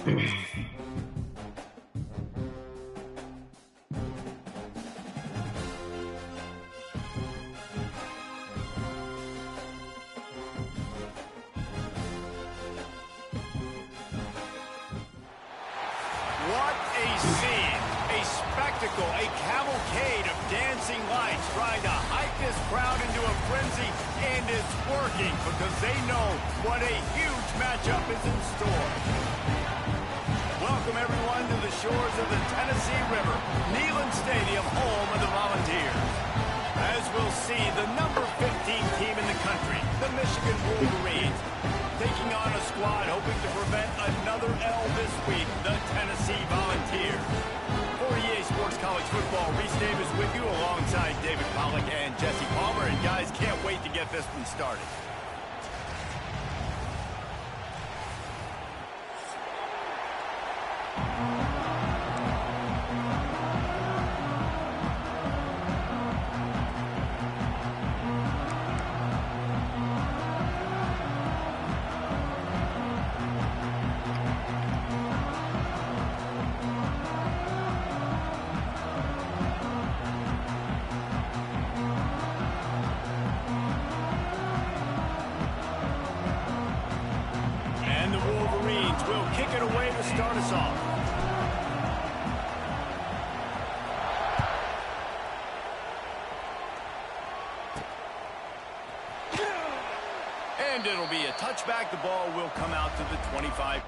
What a scene, a spectacle, a cavalcade of dancing lights trying to hype this crowd into a frenzy, and it's working because they know what a huge matchup is in store. Welcome everyone to the shores of the Tennessee River, Neyland Stadium, home of the Volunteers. As we'll see, the number 15 team in the country, the Michigan Wolverines, taking on a squad hoping to prevent another L this week, the Tennessee Volunteers. For EA Sports College Football, Reese Davis with you alongside David Pollack and Jesse Palmer. And guys, can't wait to get this one started. Kick it away to start us off. And it'll be a touchback. The ball will come out to the 25.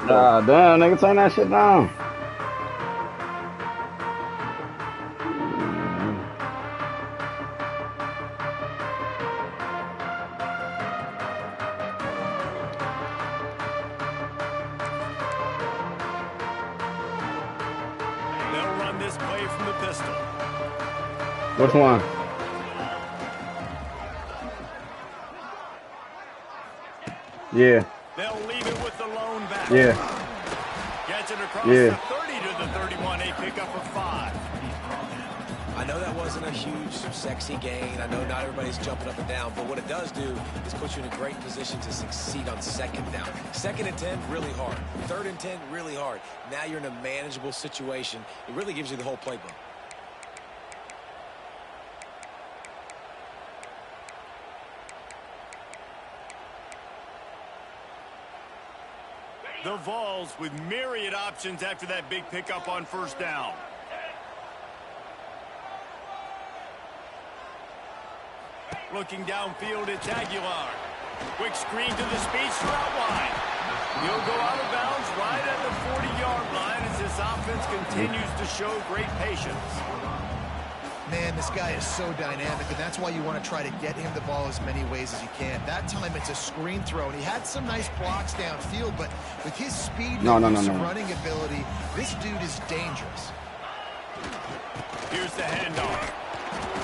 Ah, damn, nigga, turn that shit down. They'll run this play from the pistol. Which one? Yeah. They'll leave it with the lone back. Yeah. Gets it across the 30 to the 31. A pickup of 5. I know that wasn't a huge, sexy gain. I know not everybody's jumping up and down, but what it does do is put you in a great position to succeed on second down. 2nd and 10, really hard. 3rd and 10, really hard. Now you're in a manageable situation. It really gives you the whole playbook. The Vols with myriad options after that big pickup on 1st down. Looking downfield, it's Aguilar. Quick screen to the speedster out wide. He'll go out of bounds right at the 40-yard line as this offense continues to show great patience. Man, this guy is so dynamic, and that's why you want to try to get him the ball as many ways as you can. That time, it's a screen throw, and he had some nice blocks downfield, but with his speed and running ability, this dude is dangerous. Here's the handoff.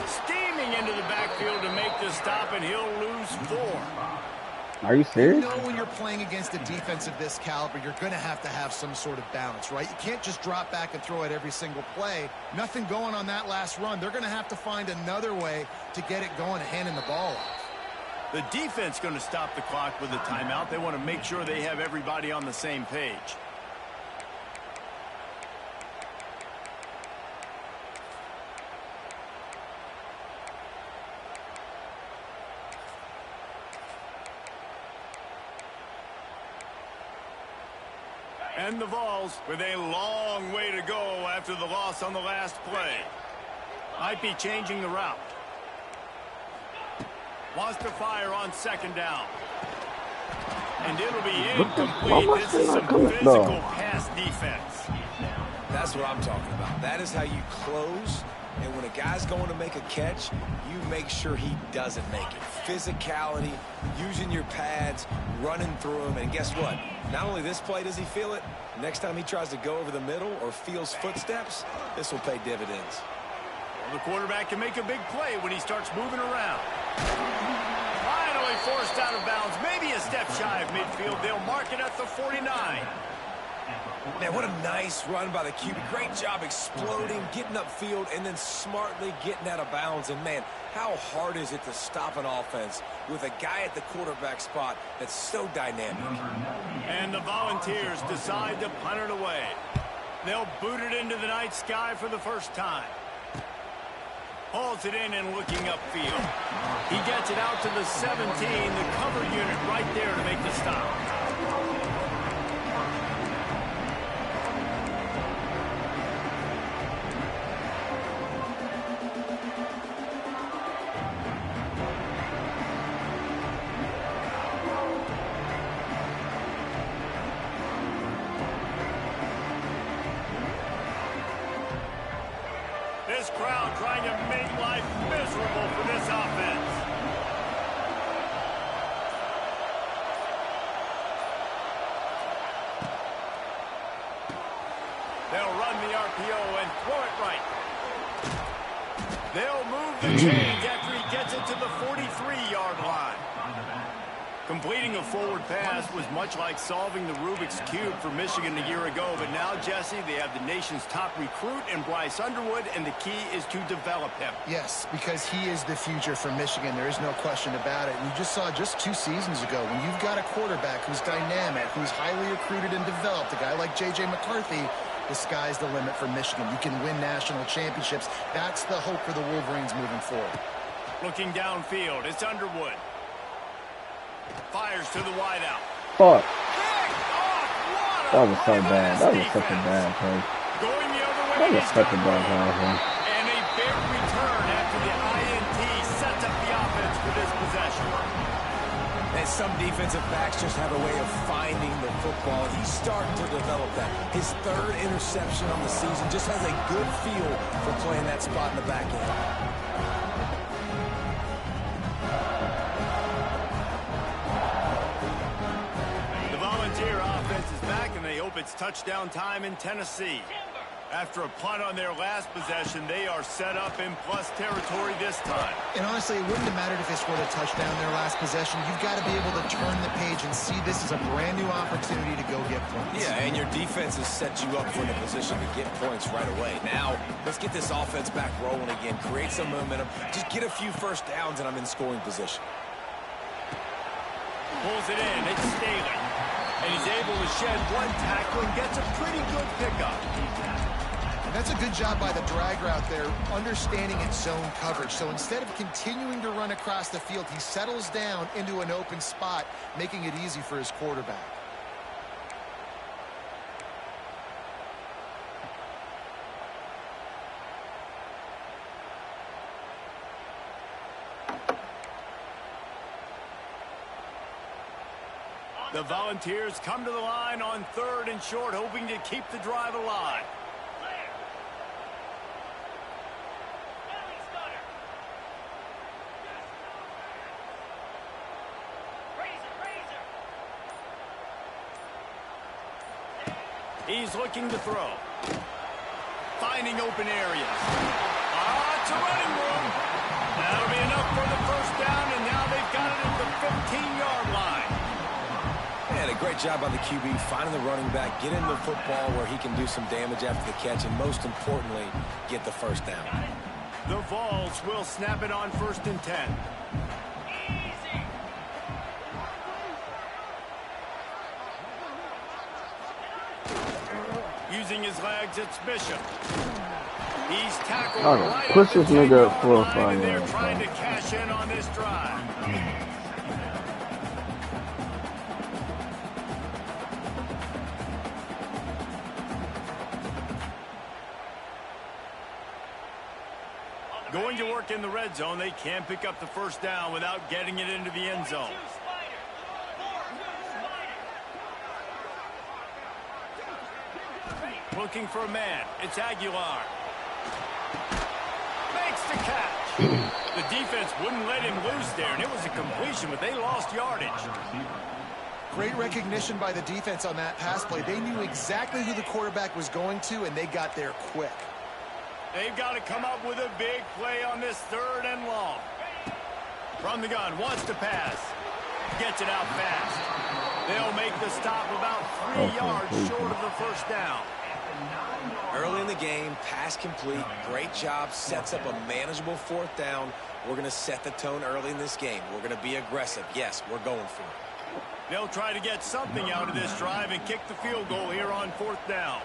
Steaming into the backfield to make the stop, and he'll lose 4. Are you serious? You know when you're playing against a defense of this caliber, you're going to have some sort of balance, right? You can't just drop back and throw it every single play. Nothing going on that last run. They're going to have to find another way to get it going and handing the ball off. The defense going to stop the clock with a timeout. They want to make sure they have everybody on the same page. And the Vols with a long way to go after the loss on the last play. Might be changing the route. Wants to fire on second down. And it'll be incomplete. This is some physical pass defense. That's what I'm talking about. That is how you close. And when a guy's going to make a catch, you make sure he doesn't make it. Physicality, using your pads, running through them. And guess what? Not only this play does he feel it, next time he tries to go over the middle or feels footsteps, this will pay dividends. Well, the quarterback can make a big play when he starts moving around. Finally forced out of bounds. Maybe a step shy of midfield. They'll mark it at the 49. Man, what a nice run by the QB. Great job exploding, getting upfield, and then smartly getting out of bounds. And, man, how hard is it to stop an offense with a guy at the quarterback spot that's so dynamic? And the Volunteers decide to punt it away. They'll boot it into the night sky for the first time. Hauls it in and looking upfield. He gets it out to the 17, the cover unit right there to make the stop. This crowd trying to make life miserable for this offense. They'll run the RPO and throw it right. They'll move the chains after he gets it to the 43-yard line. Completing a forward pass was much like solving the Rubik's Cube for Michigan a year ago, but now, Jesse, they have the nation's top recruit in Bryce Underwood, and the key is to develop him. Yes, because he is the future for Michigan. There is no question about it. And you just saw just 2 seasons ago, when you've got a quarterback who's dynamic, who's highly recruited and developed, a guy like J.J. McCarthy, the sky's the limit for Michigan. You can win national championships. That's the hope for the Wolverines moving forward. Looking downfield, it's Underwood. Fires to the wideout. Fuck. That was so bad. That was such a bad play. Going the other way. That was such a bad play. And a big return after the INT sets up the offense for this possession. And some defensive backs just have a way of finding the football. He's starting to develop that. His 3rd interception on the season just has a good feel for playing that spot in the back end. It's touchdown time in Tennessee. After a punt on their last possession, they are set up in plus territory this time. And honestly, it wouldn't have mattered if they scored a touchdown their last possession. You've got to be able to turn the page and see this as a brand new opportunity to go get points. Yeah, and your defense has set you up for the position to get points right away. Now, let's get this offense back rolling again. Create some momentum. Just get a few first downs, and I'm in scoring position. Pulls it in. It's Staley. And he's able to shed one tackle and gets a pretty good pickup. And that's a good job by the drag route there, understanding its zone coverage. So instead of continuing to run across the field, he settles down into an open spot, making it easy for his quarterback. The Volunteers come to the line on 3rd and short, hoping to keep the drive alive. He's looking to throw. Finding open areas. It's a running room. That'll be enough for the first down, and now they've got it at the 15-yard line. Great job by the QB, finding the running back, getting the football where he can do some damage after the catch, and most importantly, get the first down. The Vols will snap it on 1st and 10. Using his legs, it's Bishop. He's tackled right push at the this nigga 10-yard 4 or line, 5 and they're yards. trying to cash in on this drive. Going to work in the red zone, they can't pick up the first down without getting it into the end zone. Looking for a man. It's Aguilar. Makes the catch. The defense wouldn't let him loose there, and it was a completion, but they lost yardage. Great recognition by the defense on that pass play. They knew exactly who the quarterback was going to, and they got there quick. They've got to come up with a big play on this 3rd and long. From the gun, wants to pass. Gets it out fast. They'll make the stop about 3 yards short of the first down. Early in the game, pass complete. Great job. Sets up a manageable 4th down. We're going to set the tone early in this game. We're going to be aggressive. Yes, we're going for it. They'll try to get something out of this drive and kick the field goal here on 4th down.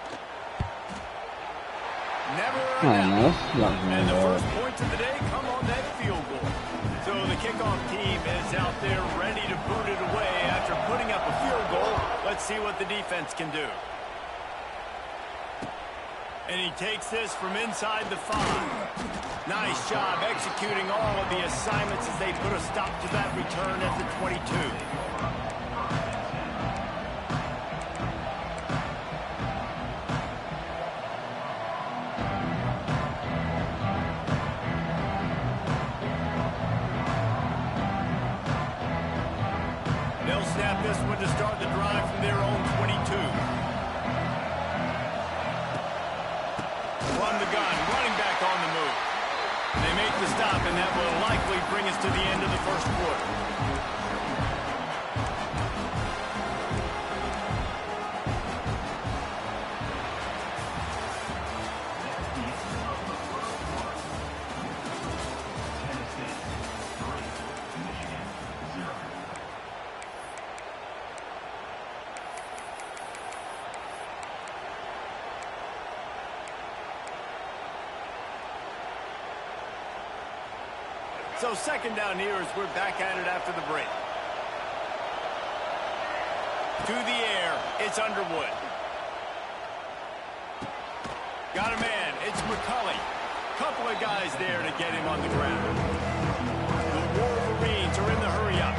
Never and the first points of the day come on that field goal. So the kickoff team is out there ready to boot it away after putting up a field goal. Let's see what the defense can do. And he takes this from inside the 5. Nice job executing all of the assignments as they put a stop to that return at the 22. They'll snap this one to start the drive from their own 22. From the gun, running back on the move. They make the stop, and that will likely bring us to the end of the first quarter. So 2nd down here as we're back at it after the break. To the air, it's Underwood. Got a man, it's McCulley. Couple of guys there to get him on the ground. The Wolverines are in the hurry-up.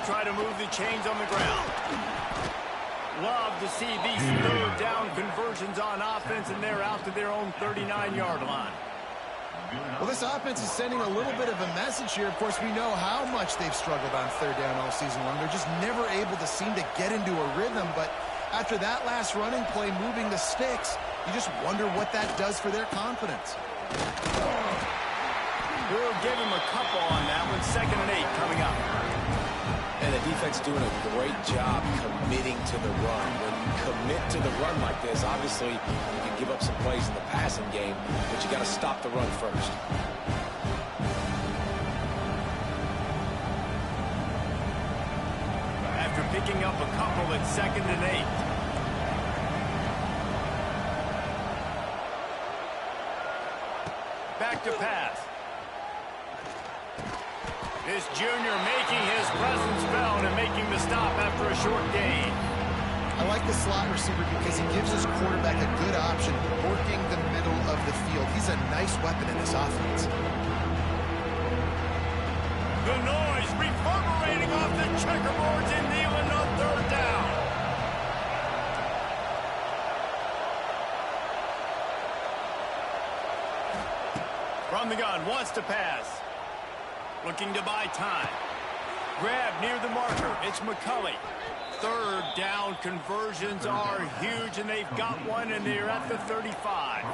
Try to move the chains on the ground. Love to see these third down conversions on offense, and they're out to their own 39-yard line. Well, this offense is sending a little bit of a message here. Of course, we know how much they've struggled on 3rd down all season long. They're just never able to seem to get into a rhythm, but after that last running play moving the sticks, you just wonder what that does for their confidence. We'll give him a couple on that one. 2nd and 8 coming up. And the defense doing a great job committing to the run. When you commit to the run like this, obviously you can give up some plays in the passing game, but you got to stop the run first. After picking up a couple at 2nd and 8. Back to pass. This junior making his presence felt and making the stop after a short gain. I like the slot receiver because he gives his quarterback a good option working the middle of the field. He's a nice weapon in this offense. The noise reverberating off the checkerboards and kneeling on 3rd down. From the gun, wants to pass. Looking to buy time. Grab near the marker. It's McCulley. Third down conversions are huge, and they've got one, and they're at the 35.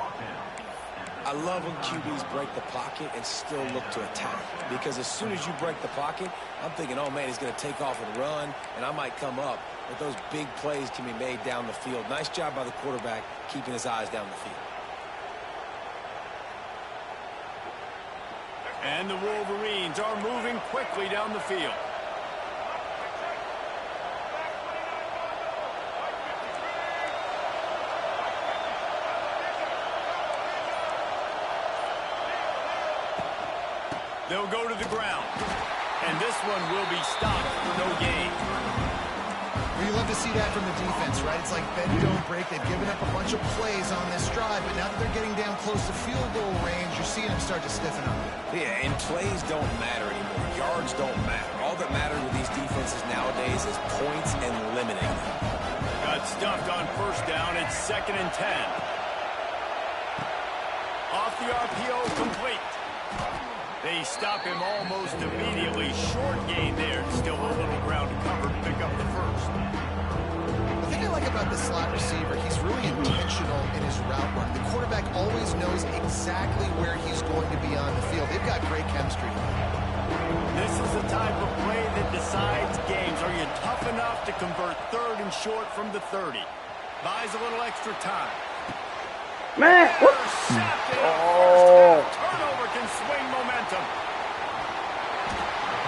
I love when QBs break the pocket and still look to attack. Because as soon as you break the pocket, I'm thinking, oh, man, he's going to take off and run, and I might come up. But those big plays can be made down the field. Nice job by the quarterback keeping his eyes down the field. And the Wolverines are moving quickly down the field. They'll go to the ground. And this one will be stopped for no gain. Well, you love to see that from the defense, right? It's like bend, don't break. They've given up a bunch of plays on this drive, but now that they're getting down close to field goal range, you're seeing them start to stiffen up. Yeah, and plays don't matter anymore. Yards don't matter. All that matters with these defenses nowadays is points and limiting them. Got stuffed on first down. It's 2nd and 10. Off the RPO, complete. They stop him almost immediately. Short gain there. Still a little ground to cover to pick up the first. The thing I like about the slot receiver, he's really intentional in his route run. The quarterback always knows exactly where he's going to be on the field. They've got great chemistry. This is the type of play that decides games. Are you tough enough to convert 3rd and short from the 30? Buys a little extra time. Man, what? Oh. Turnover can swing momentum.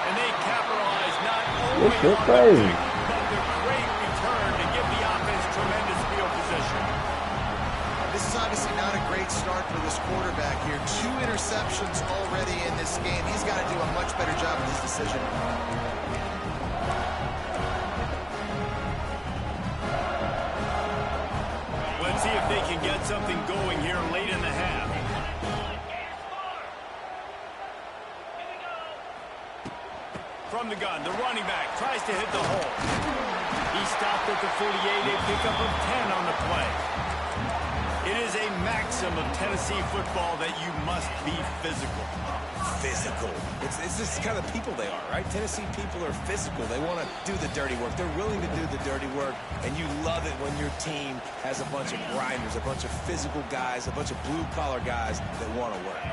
And they capitalize not only on the pick, but the great return to give the offense tremendous field position. This is obviously not a great start for this quarterback here. 2 interceptions already in this game. He's got to do a much better job with his decision. Let's see if they can get something going here late in the half. From the gun, the running back tries to hit the hole. He stopped at the 48, a pickup of 10 on the play. It is a maxim of Tennessee football that you must be physical. Physical. It's just the kind of people they are, right? Tennessee people are physical. They want to do the dirty work. They're willing to do the dirty work, and you love it when your team has a bunch of grinders, a bunch of physical guys, a bunch of blue-collar guys that want to work.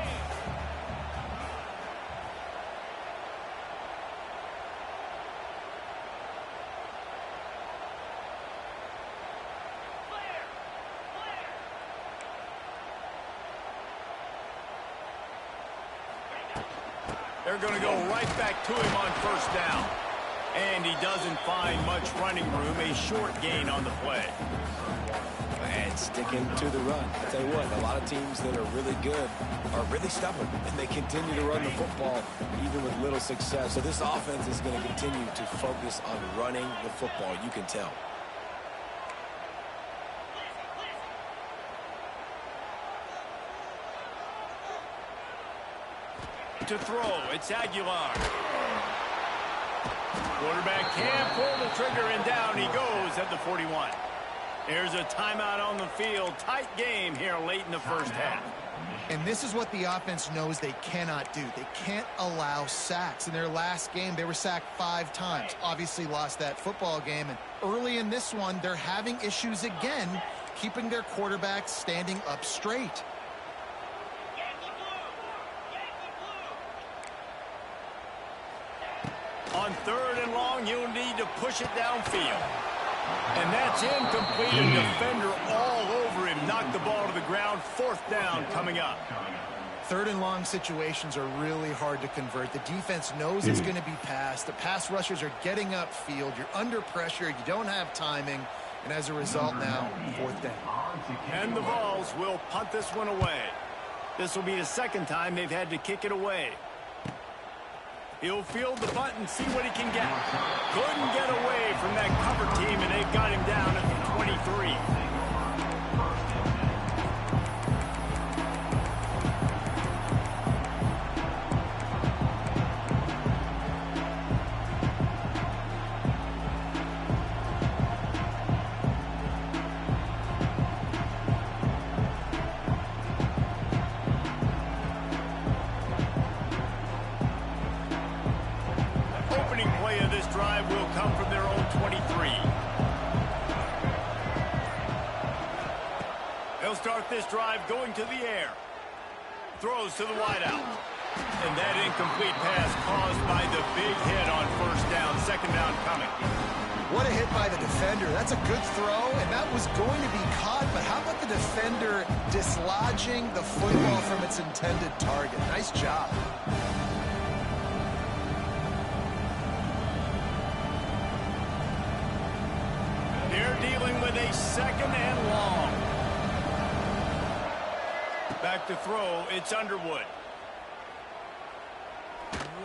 They're going to go right back to him on first down. And he doesn't find much running room, a short gain on the play. And sticking to the run. I'll tell you what, a lot of teams that are really good are really stubborn, and they continue to run the football even with little success. So this offense is going to continue to focus on running the football, you can tell. To throw, it's Aguilar. Quarterback can't pull the trigger, and down he goes at the 41. There's a timeout on the field. Tight game here late in the first half. And this is what the offense knows they cannot do. They can't allow sacks. In their last game, they were sacked 5 times. Obviously lost that football game. And early in this one, they're having issues again, keeping their quarterback standing up straight. On 3rd and long, you'll need to push it downfield. And that's incomplete. A defender all over him. Knocked the ball to the ground. 4th down coming up. 3rd and long situations are really hard to convert. The defense knows it's going to be passed. The pass rushers are getting upfield. You're under pressure. You don't have timing. And as a result now, 4th down. And the Vols will punt this one away. This will be the 2nd time they've had to kick it away. He'll field the punt and see what he can get. Couldn't get away from that cover team, and they've got him down at the 23. Opening play start this drive going to the air. Throws to the wideout. And that incomplete pass caused by the big hit on first down. Second down coming. What a hit by the defender. That's a good throw, and that was going to be caught, but how about the defender dislodging the football from its intended target? Nice job. They're dealing with a second and long. Back to throw, it's Underwood.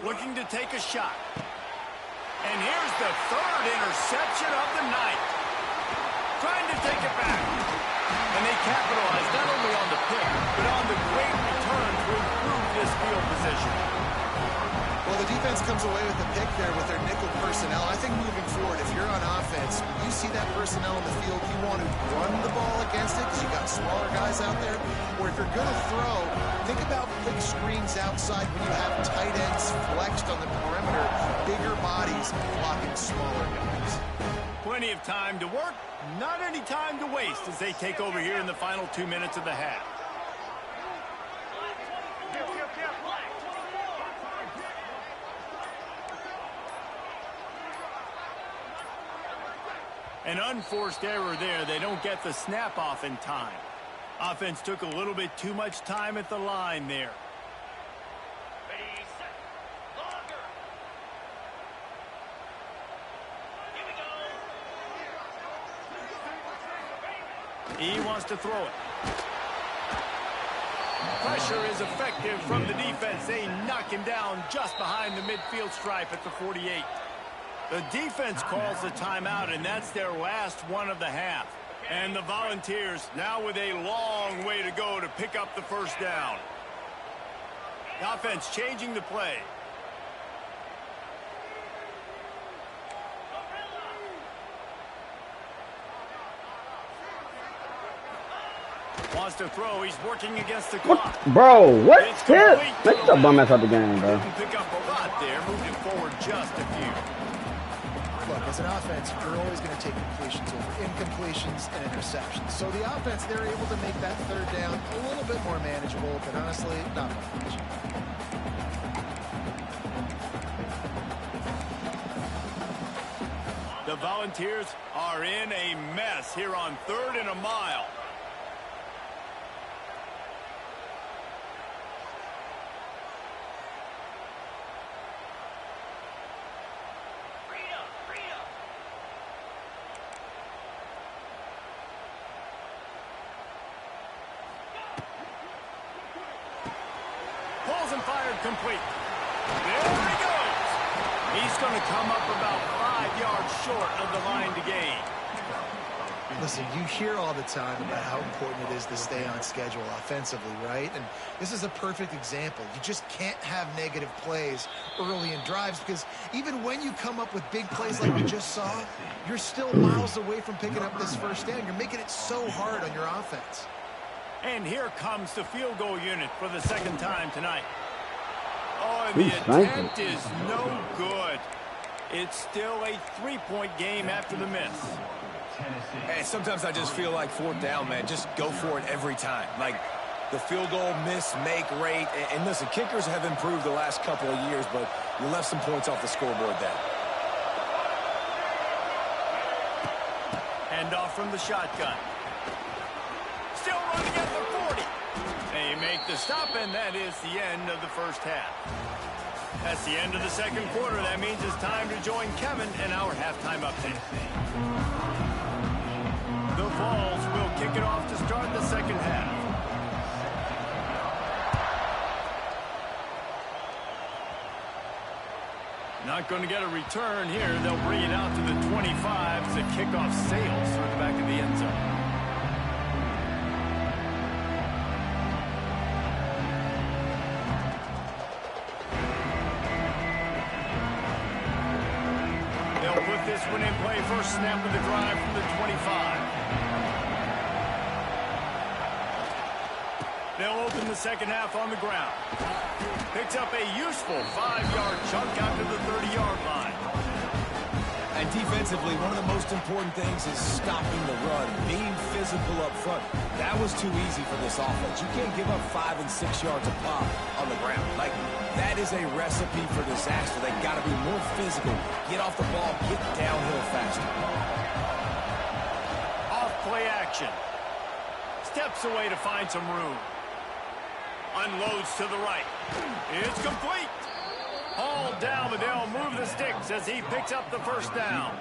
Looking to take a shot. And here's the third interception of the night. Trying to take it back. And they capitalize not only on the pick, but on the great return to improve this field position. Well, the defense comes away with the pick there with their nickel personnel. I think moving forward, if you're on offense, you see that personnel in the field, you want to run the ball against it because you got smaller guys out there. Or if you're going to throw, think about quick screens outside when you have tight ends flexed on the perimeter, bigger bodies blocking smaller guys. Plenty of time to work, not any time to waste as they take over here in the final 2 minutes of the half. An unforced error there. They don't get the snap off in time. Offense took a little bit too much time at the line there. He wants to throw it. Pressure is effective from the defense. They knock him down just behind the midfield stripe at the 48. The defense calls the timeout, and that's their last one of the half. And the Volunteers now with a long way to go to pick up the first down. The offense changing the play. Wants to throw. He's working against the clock. Bro, what? Shit. Let's just bum ass out the game, bro. Pick up a lot there, moving forward just a few. Look, as an offense, you're always going to take completions over incompletions and interceptions. So the offense, they're able to make that third down a little bit more manageable, but honestly, not much. The Volunteers are in a mess here on 3rd and a mile. Pulls and fired complete. There he goes. He's going to come up about 5 yards short of the line to gain. Listen, you hear all the time about how important it is to stay on schedule offensively, right? And this is a perfect example. You just can't have negative plays early in drives because even when you come up with big plays like we just saw, you're still miles away from picking up this first down. You're making it so hard on your offense. And here comes the field goal unit for the second time tonight. Oh, and the attempt is no good. It's still a 3-point game after the miss. Hey, sometimes I just feel like 4th down, man. Just go for it every time. Like the field goal miss, make rate. And listen, kickers have improved the last couple of years, but you left some points off the scoreboard there. Hand off from the shotgun. Still running at the 40. They make the stop, and that is the end of the first half. That's the end of the second quarter. That means it's time to join Kevin in our halftime update. The Vols will kick it off to start the second half. Not going to get a return here. They'll bring it out to the 25 as the kickoff sails through the back of the end zone. They'll put this one in play. First snap of the drive from the 25. They'll open the second half on the ground. Picks up a useful 5-yard chunk out to the 30-yard line. And defensively, one of the most important things is stopping the run, being physical up front. That was too easy for this offense. You can't give up 5 and 6 yards a pop on the ground. Like, that is a recipe for disaster. They got to be more physical. Get off the ball, get downhill faster. Off play action. Steps away to find some room. Unloads to the right. It's complete. Hauled down, but they'll move the sticks as he picks up the first down.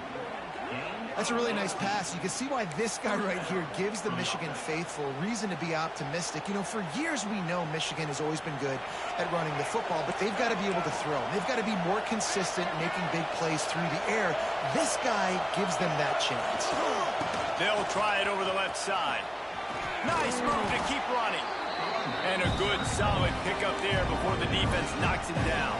That's a really nice pass. You can see why this guy right here gives the Michigan faithful reason to be optimistic. You know, for years we know Michigan has always been good at running the football, but they've got to be able to throw. They've got to be more consistent making big plays through the air. This guy gives them that chance. They'll try it over the left side. Nice move to keep running. And a good, solid pickup there before the defense knocks him down.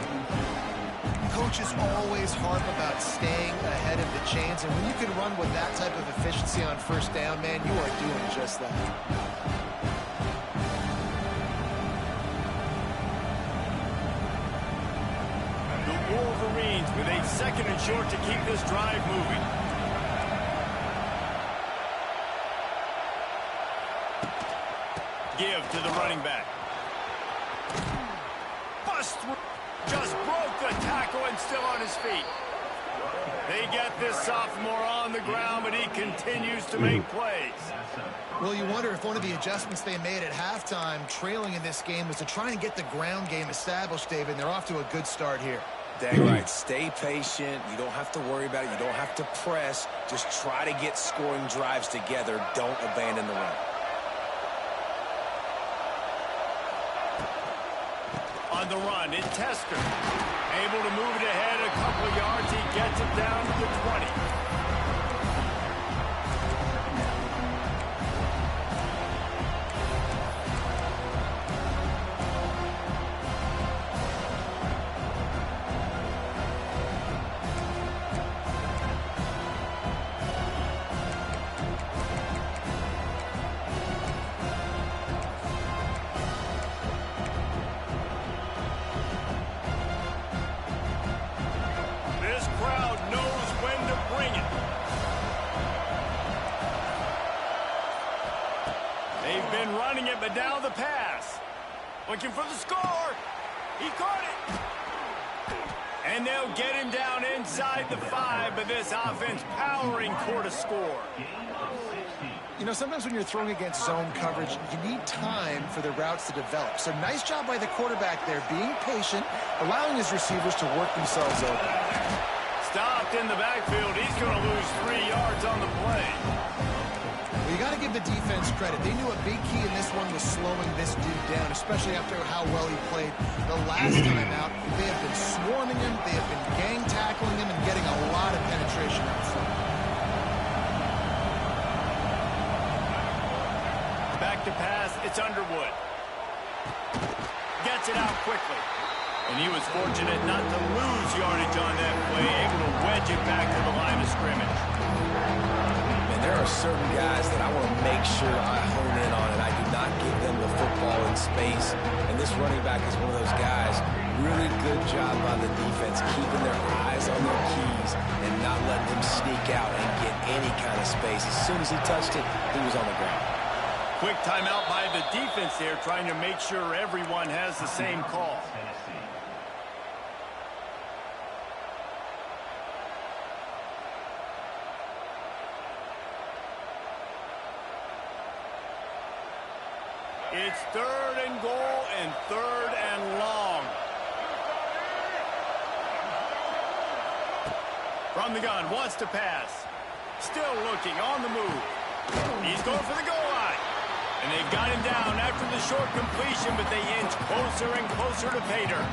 Coaches always harp about staying ahead of the chains, and when you can run with that type of efficiency on first down, man, you are doing just that. The Wolverines with a 2nd and short to keep this drive moving. Give to the running back. Bust through. Just broke the tackle and still on his feet. They get this sophomore on the ground, but he continues to make plays. Well, you wonder if one of the adjustments they made at halftime, trailing in this game, was to try and get the ground game established, David, and they're off to a good start here. Dang right. Stay patient. You don't have to worry about it. You don't have to press. Just try to get scoring drives together. Don't abandon the run. On the run, it's Tester. Able to move it ahead a couple of yards. He gets it down to the 20. But now the pass. Looking for the score. He caught it. And they'll get him down inside the 5, but this offense powering toward a score. You know, sometimes when you're throwing against zone coverage, you need time for the routes to develop. So nice job by the quarterback there, being patient, allowing his receivers to work themselves open. Stopped in the backfield. He's going to lose 3 yards on the play. You got to give the defense credit. They knew a big key in this one was slowing this dude down, especially after how well he played the last time out. They have been swarming him, they have been gang tackling him, and getting a lot of penetration out front. Back to pass, it's Underwood. Gets it out quickly. And he was fortunate not to lose yardage on that play, able to wedge it back to the line of scrimmage. There are certain guys that I want to make sure I hone in on, and I do not give them the football in space. And this running back is one of those guys. Really good job by the defense, keeping their eyes on their keys and not letting him sneak out and get any kind of space. As soon as he touched it, he was on the ground. Quick timeout by the defense there, trying to make sure everyone has the same call. It's 3rd and goal and 3rd and long. From the gun, wants to pass. Still looking, on the move. He's going for the goal line. And they've got him down after the short completion, but they inch closer and closer to pay dirt.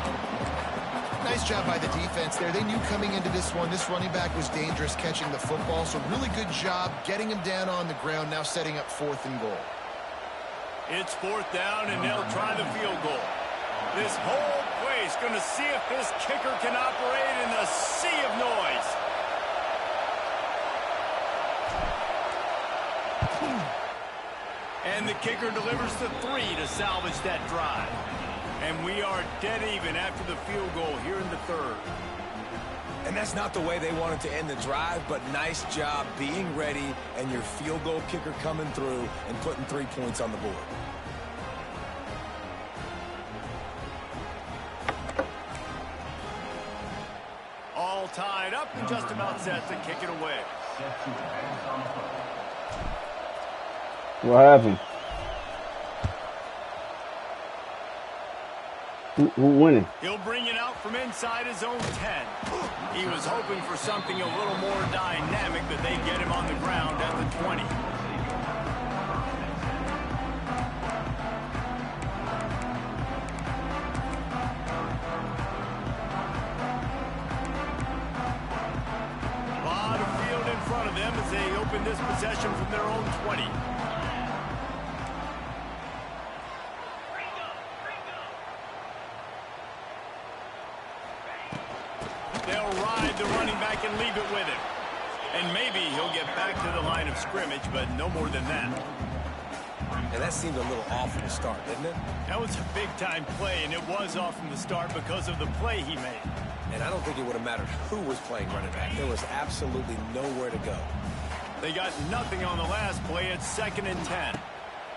Nice job by the defense there. They knew coming into this one, this running back was dangerous catching the football, so really good job getting him down on the ground, now setting up 4th and goal. It's 4th down, and they'll try the field goal. This whole place going to see if this kicker can operate in the sea of noise. And the kicker delivers the 3 to salvage that drive. And we are dead even after the field goal here in the 3rd. And that's not the way they wanted to end the drive, but nice job being ready and your field goal kicker coming through and putting 3 points on the board. All tied up and just about set to kick it away. What happened? Who winning? He'll bring it out from inside his own 10. He was hoping for something a little more dynamic, but they get him on the ground at the 20. A lot of field in front of them as they open this possession from their own 20. They'll ride the running back and leave it with him. And maybe he'll get back to the line of scrimmage, but no more than that. And that seemed a little off from the start, didn't it? That was a big-time play, and it was off from the start because of the play he made. And I don't think it would have mattered who was playing running back. There was absolutely nowhere to go. They got nothing on the last play. It's 2nd and 10.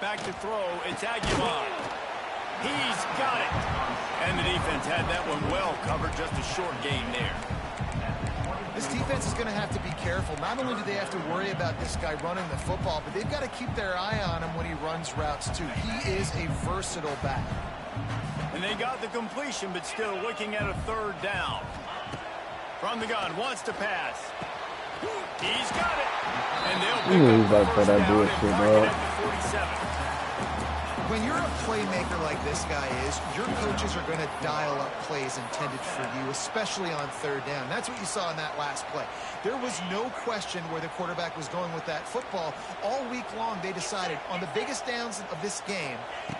Back to throw. It's Aguilar. He's got it. And the defense had that one well covered. Just a short gain there. This defense is going to have to be careful. Not only do they have to worry about this guy running the football, but they've got to keep their eye on him when he runs routes, too. He is a versatile back. And they got the completion, but still looking at a 3rd down. From the gun, wants to pass. He's got it. And they'll pick up the first down and mark it at the 47. When you're a playmaker like this guy is, your coaches are going to dial up plays intended for you, especially on 3rd down. That's what you saw in that last play. There was no question where the quarterback was going with that football. All week long, they decided on the biggest downs of this game,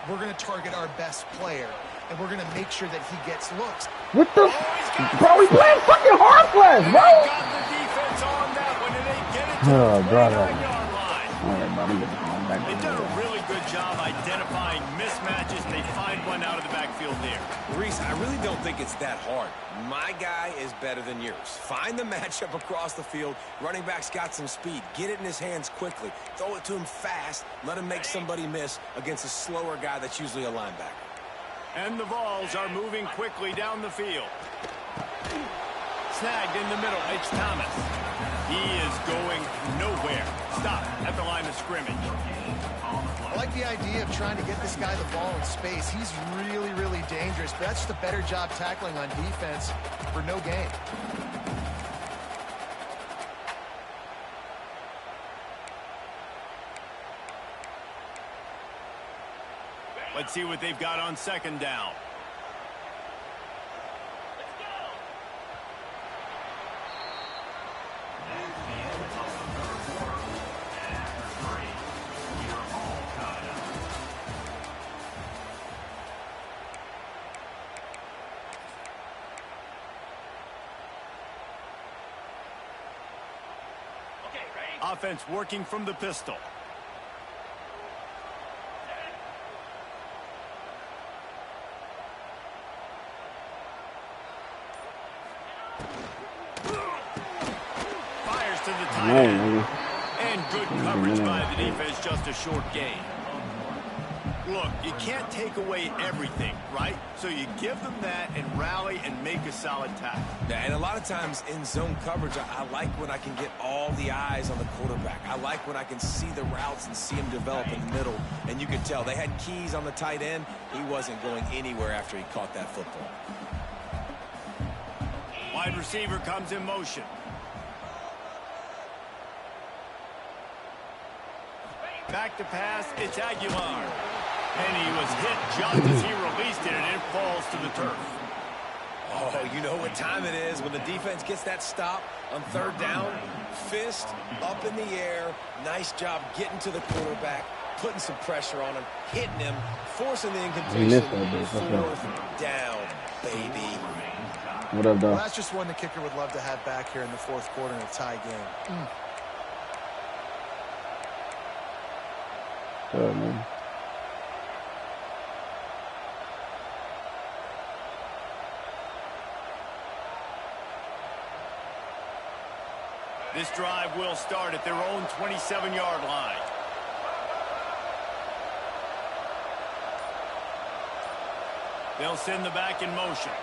we're going to target our best player, and we're going to make sure that he gets looks. What the? Bro, we playing fucking hard flash, bro. They got the defense on that one, and they get it to the 49-yard line. All right, buddy, back. They've done a really good job identifying mismatches. They find one out of the backfield there. Reese, I really don't think it's that hard. My guy is better than yours. Find the matchup across the field. Running back's got some speed. Get it in his hands quickly. Throw it to him fast. Let him make somebody miss against a slower guy that's usually a linebacker. And the Vols are moving quickly down the field. Snagged in the middle. It's Thomas. He is going nowhere. Stop at the line of scrimmage. I like the idea of trying to get this guy the ball in space. He's really, really dangerous, but that's just a better job tackling on defense for no gain. Let's see what they've got on 2nd down. Offense working from the pistol. Fires to the tight end. And good coverage by the defense, just a short gain. Look, you can't take away everything, right? So you give them that and rally and make a solid tackle. Yeah, and a lot of times in zone coverage, I like when I can get all the eyes on the quarterback. I like when I can see the routes and see him develop in the middle. And you could tell they had keys on the tight end. He wasn't going anywhere after he caught that football. Wide receiver comes in motion. Back to pass, it's Aguilar. And he was hit just as he released it, and it falls to the turf. Oh, you know what time it is when the defense gets that stop on 3rd down. Fist up in the air. Nice job getting to the quarterback, putting some pressure on him, hitting him, forcing the incompletion. 4th down, baby. What up, well, that's just one the kicker would love to have back here in the 4th quarter in a tie game. Oh, man. This drive will start at their own 27-yard line. They'll send the back in motion.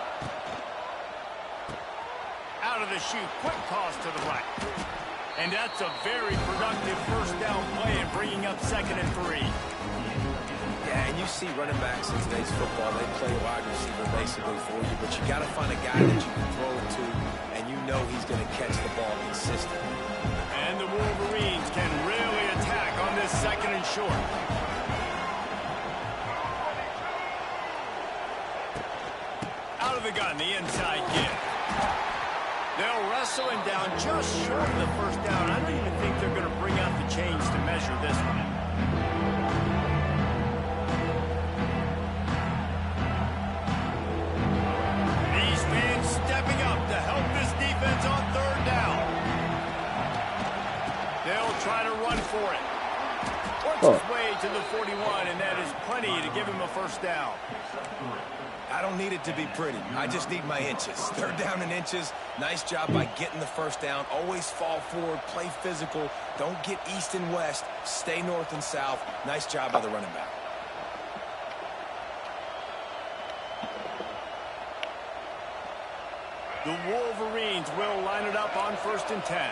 Out of the chute, quick toss to the right. And that's a very productive first down play and bringing up 2nd and 3. Yeah, and you see running backs in today's football, they play wide receiver basically for you, but you got to find a guy that you can throw it to, and you know he's going to catch the ball consistently. And the Wolverines can really attack on this 2nd and short. Out of the gun, the inside give. They'll wrestle him down just short of the first down. I don't even think they're going to bring out the chains to measure this one. These fans stepping up to help this defense on 3rd down. They'll try to run for it. Works his way to the 41, and that is plenty to give him a first down. I don't need it to be pretty. I just need my inches. 3rd down and inches. Nice job by getting the first down. Always fall forward, play physical. Don't get east and west. Stay north and south. Nice job by the running back. The Wolverines will line it up on 1st and 10.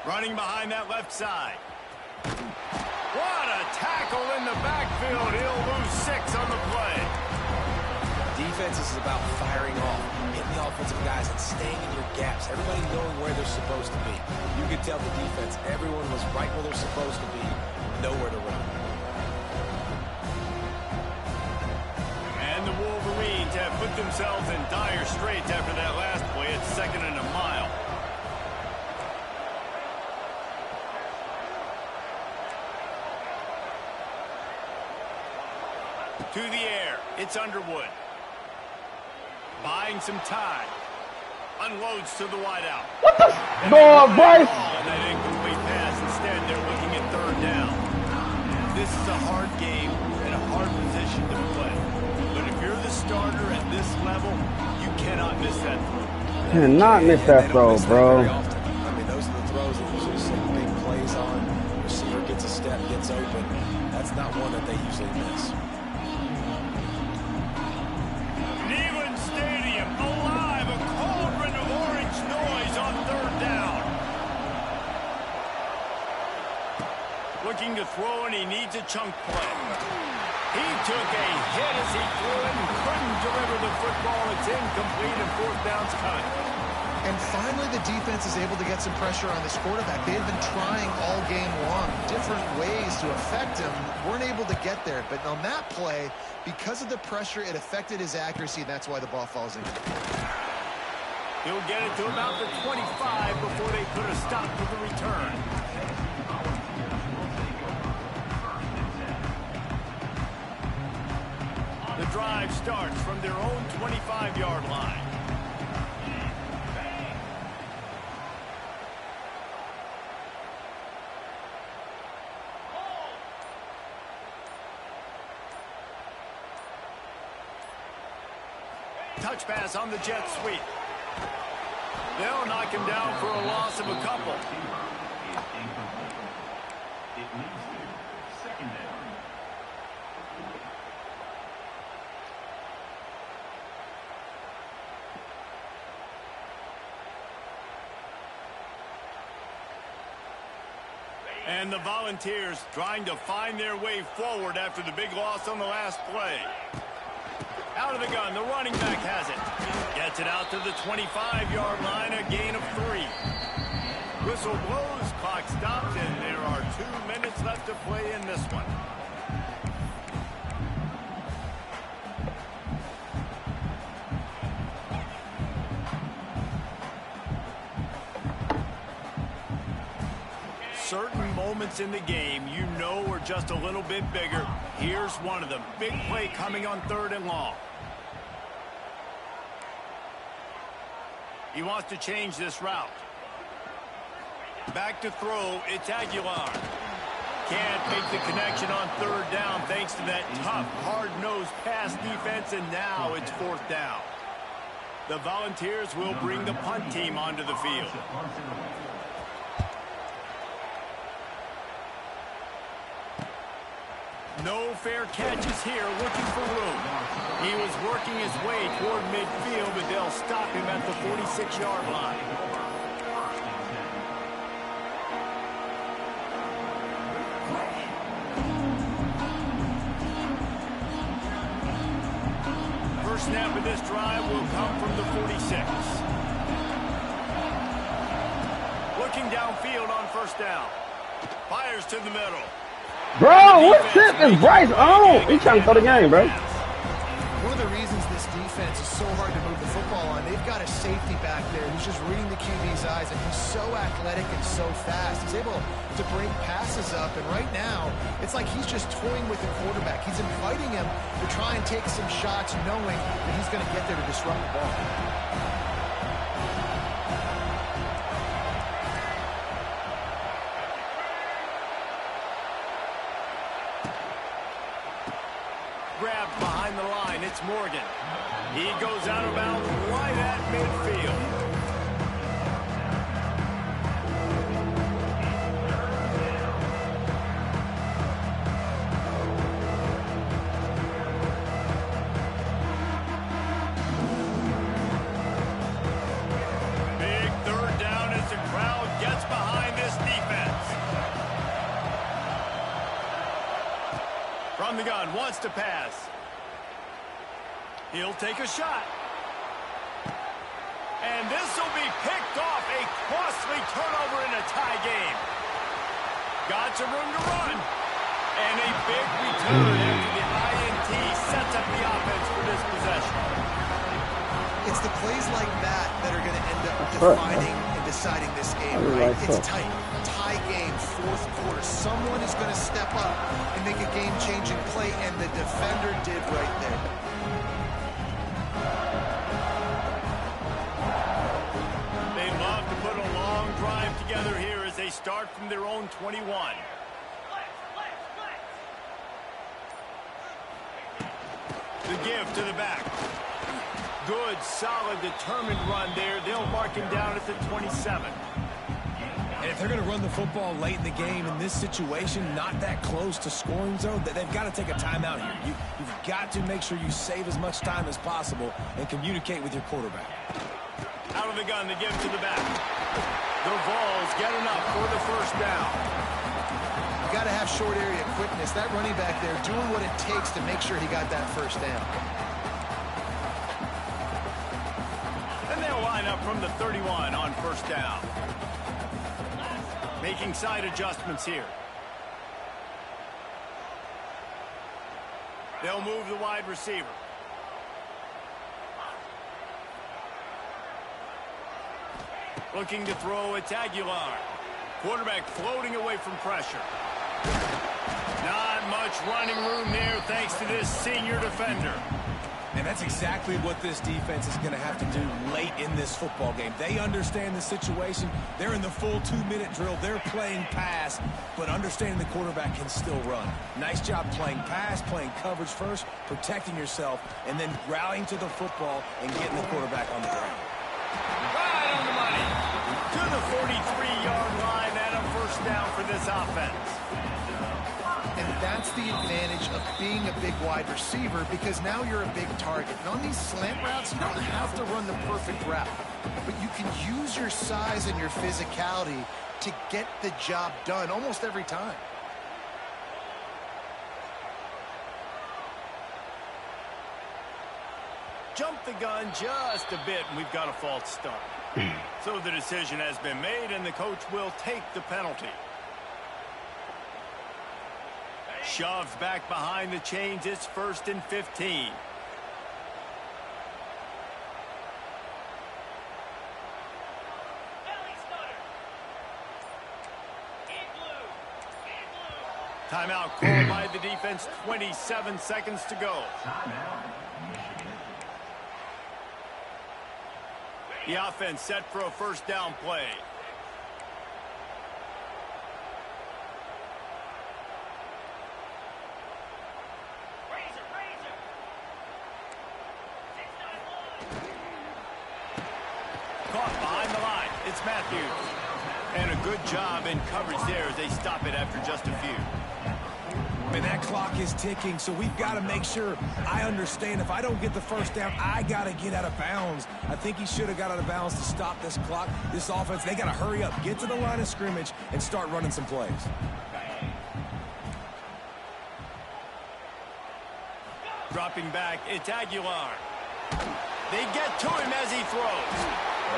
Running behind that left side. What a tackle in the backfield. He'll lose 6 on the play. Defense is about firing off, hitting the offensive guys and staying in your gaps. Everybody knowing where they're supposed to be. You could tell the defense, everyone was right where they're supposed to be. Nowhere to run. And the Wolverines have put themselves in dire straits after that last play. It's 2nd and a mile. To the air, it's Underwood. Buying some time. Unloads to the wideout. What the? Ball, Bryce! And that incomplete pass. Instead, they're looking at 3rd down. This is a hard game and a hard position to play. But if you're the starter at this level, you cannot miss that throw. Cannot miss that throw, bro. I mean, those are the throws that usually see big plays on. Receiver gets a step, gets open. That's not one that they usually miss. Stadium alive, a cauldron of orange noise on 3rd down. Looking to throw, and he needs a chunk play. He took a hit as he threw it and couldn't deliver the football. It's incomplete, and 4th down's cut. And finally, the defense is able to get some pressure on this quarterback. They had been trying all game long, different ways to affect him. Weren't able to get there. But on that play, because of the pressure, it affected his accuracy, and that's why the ball falls in. He'll get it to about the 25 before they put a stop to the return. The drive starts from their own 25-yard line. Touch pass on the jet sweep. They'll knock him down for a loss of a couple. And the Volunteers trying to find their way forward after the big loss on the last play. Out of the gun, the running back has it. Gets it out to the 25-yard line, a gain of 3. Whistle blows, clock stops, and there are 2 minutes left to play in this one. Certain moments in the game you know are just a little bit bigger. Here's one of them. Big play coming on 3rd and long. He wants to change this route. Back to throw, it's Aguilar. can't make the connection on third down thanks to that tough, hard-nosed pass defense, and now it's fourth down. The Volunteers will bring the punt team onto the field. No fair catches here, looking for room. He was working his way toward midfield, but they'll stop him at the 46-yard line. First snap of this drive will come from the 46. Looking downfield on first down. Fires to the middle. Bro, what tip is Bryce on? He's trying to throw the game, bro. One of the reasons this defense is so hard to move the football on, they've got a safety back there who's just reading the QB's eyes, and he's so athletic and so fast. He's able to break passes up, and right now, it's like he's just toying with the quarterback. He's inviting him to try and take some shots, knowing that he's going to get there to disrupt the ball. Grabbed behind the line, it's Morgan. He goes out of bounds right at midfield. Big third down as the crowd gets behind this defense. From the gun, wants to pass. He'll take a shot. And this will be picked off. A costly turnover in a tie game. Got some room to run. And a big return after the INT sets up the offense for this possession. It's the plays like that that are going to end up defining and deciding this game, right? It's tight. Tie game, fourth quarter. Someone is going to step up and make a game-changing play, and the defender did right there. They love to put a long drive together here as they start from their own 21. The give to the back. Good, solid, determined run there. They'll mark him down at the 27. And if they're going to run the football late in the game in this situation, not that close to scoring zone, they've got to take a timeout here. You've got to make sure you save as much time as possible and communicate with your quarterback. Out of the gun, the give to the back. The Vols get enough for the first down. You got to have short area quickness. That running back there doing what it takes to make sure he got that first down. And they'll line up from the 31 on first down. Making side adjustments here. They'll move the wide receiver. Looking to throw, it's Aguilar. Quarterback floating away from pressure. Not much running room there thanks to this senior defender. And that's exactly what this defense is going to have to do late in this football game. They understand the situation. They're in the full 2-minute drill. They're playing pass, but understanding the quarterback can still run. Nice job playing pass, playing coverage first, protecting yourself, and then rallying to the football and getting the quarterback on the ground. Right on the money. To the 43-yard line and a first down for this offense. And that's the advantage of being a big wide receiver, because now you're a big target. And on these slant routes, you don't have to run the perfect route, but you can use your size and your physicality to get the job done almost every time. Jump the gun just a bit, and we've got a false start. So the decision has been made, and the coach will take the penalty. Shoves back behind the chains. It's 1st and 15. Timeout called by the defense. 27 seconds to go. The offense set for a first down play. Caught behind the line. It's Matthews. And a good job in coverage there as they stop it after just a few. And that clock is ticking, so we've got to make sure. I understand if I don't get the first down, I got to get out of bounds. I think he should have got out of bounds to stop this clock. This offense, they got to hurry up, get to the line of scrimmage, and start running some plays. Dropping back, it's Aguilar. They get to him as he throws.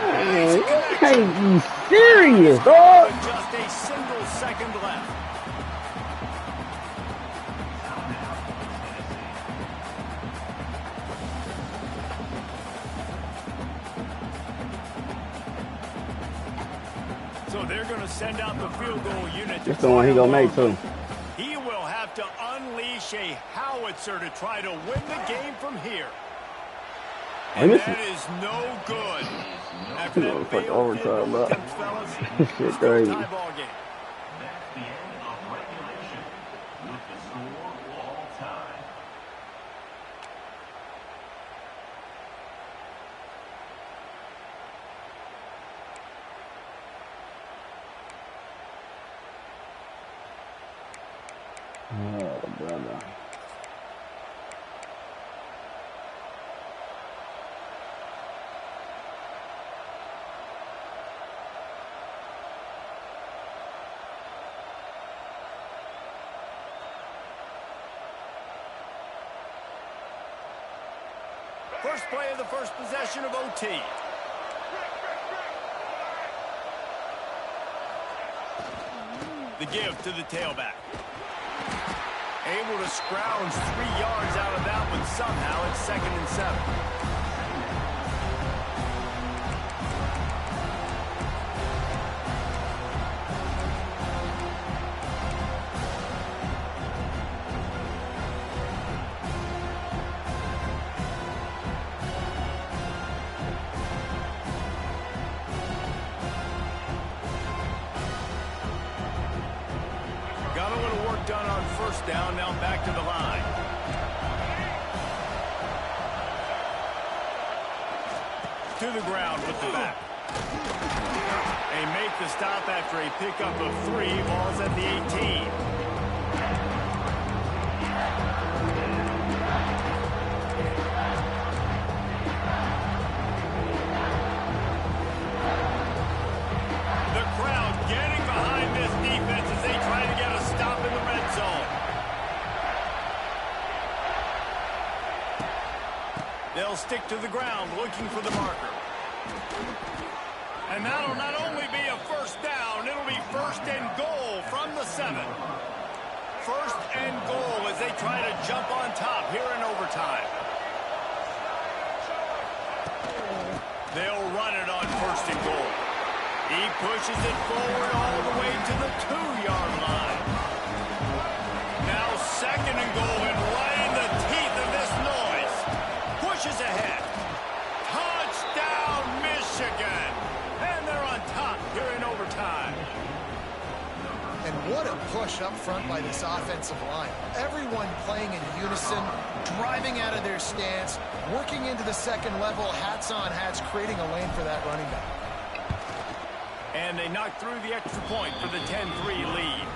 Man, you can't be serious, dog. Just a single second left. So they're going to send out the field goal unit. That's the one he going to make, too. He will have to unleash a howitzer to try to win the game from here. And that is no good. After that failed overtime, bro. attempts, fellas, Shit crazy. tie ball game. That's the end of regulation with the score all time. Oh, brother. First play of the first possession of OT. The give to the tailback. Able to scrounge 3 yards out of that one somehow. It's 2nd and 7. Got a little work done on first down, now back to the line. To the ground with the back. They make the stop after a pickup of 3. Ball's at the 18. The crowd getting behind this defense as they try to get a stop in the red zone. They'll stick to the ground looking for the marker. And that'll not only be a first down, it'll be 1st and goal from the 7. 1st and goal as they try to jump on top here in overtime. They'll run it on 1st and goal. He pushes it forward all the way to the 2-yard line. Now 2nd and goal, and right in the teeth of this noise. Pushes ahead. Touchdown, Michigan. And they're on top here in overtime. And what a push up front by this offensive line. Everyone playing in unison, driving out of their stance, working into the 2nd level, hats on hats, creating a lane for that running back. And they knock through the extra point for the 10-3 lead.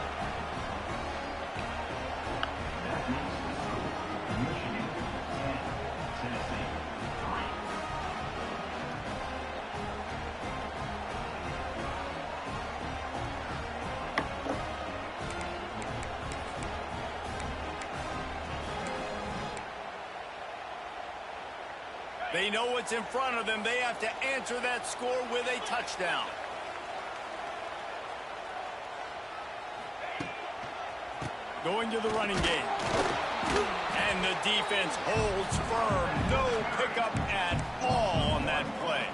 They know what's in front of them. They have to answer that score with a touchdown. Going to the running game. And the defense holds firm. No pickup at all on that play.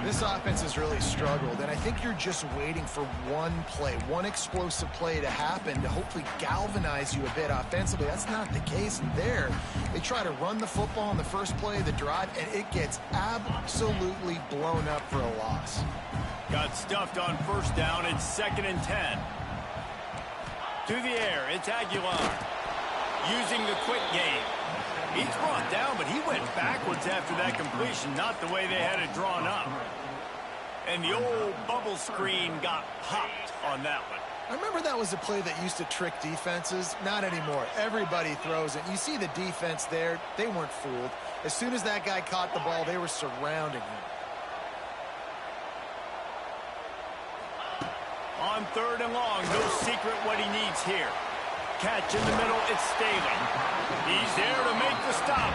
This offense has really struggled, and I think you're just waiting for one play, one explosive play to happen to hopefully galvanize you a bit offensively. That's not the case there. They try to run the football on the first play of the drive, and it gets absolutely blown up for a loss. Got stuffed on first down. It's 2nd and 10. To the air, it's Aguilar. Using the quick game. He's brought down, but he went backwards yards after that completion, not the way they had it drawn up. And the old bubble screen got popped on that one. I remember that was a play that used to trick defenses. Not anymore. Everybody throws it. You see the defense there. They weren't fooled. As soon as that guy caught the ball, they were surrounding him. On 3rd and long, no secret what he needs here. Catch in the middle, it's Staley. He's there to make the stop.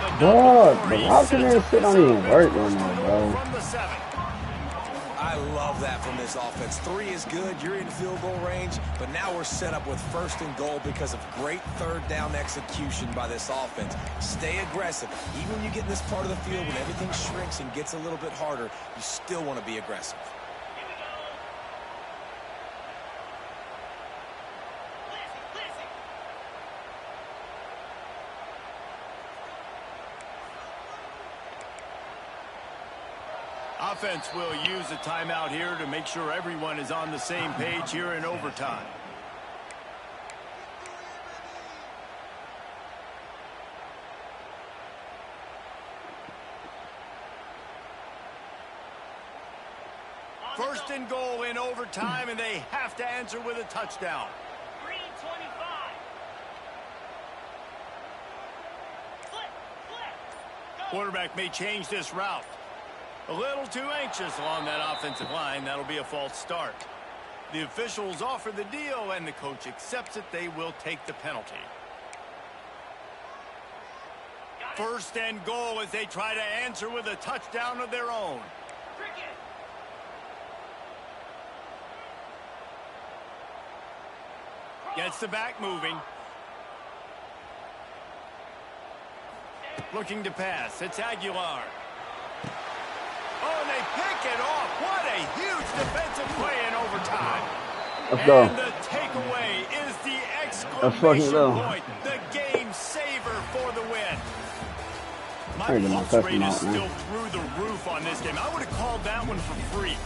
But how can that shit not even work no more, bro? From the 7. I love that from this offense. 3 is good. You're in field goal range, but now we're set up with 1st and goal because of great 3rd down execution by this offense. Stay aggressive. Even when you get in this part of the field, when everything shrinks and gets a little bit harder, you still want to be aggressive. Offense will use a timeout here to make sure everyone is on the same page here in overtime. First and goal in overtime, and they have to answer with a touchdown. 3:25. Quarterback may change this route. A little too anxious along that offensive line. That'll be a false start. The officials offer the deal, and the coach accepts it. They will take the penalty. First and goal as they try to answer with a touchdown of their own. Gets the back moving. Looking to pass. It's Aguilar. Oh, and they pick it off. What a huge defensive play in overtime. Let's go. And the takeaway is the exclamation point. The game saver for the win. My pulse rate is still through the roof on this game. I would have called that one for free.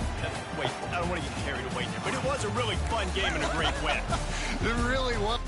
Wait, I don't want to get carried away here, but it was a really fun game and a great win. It really was.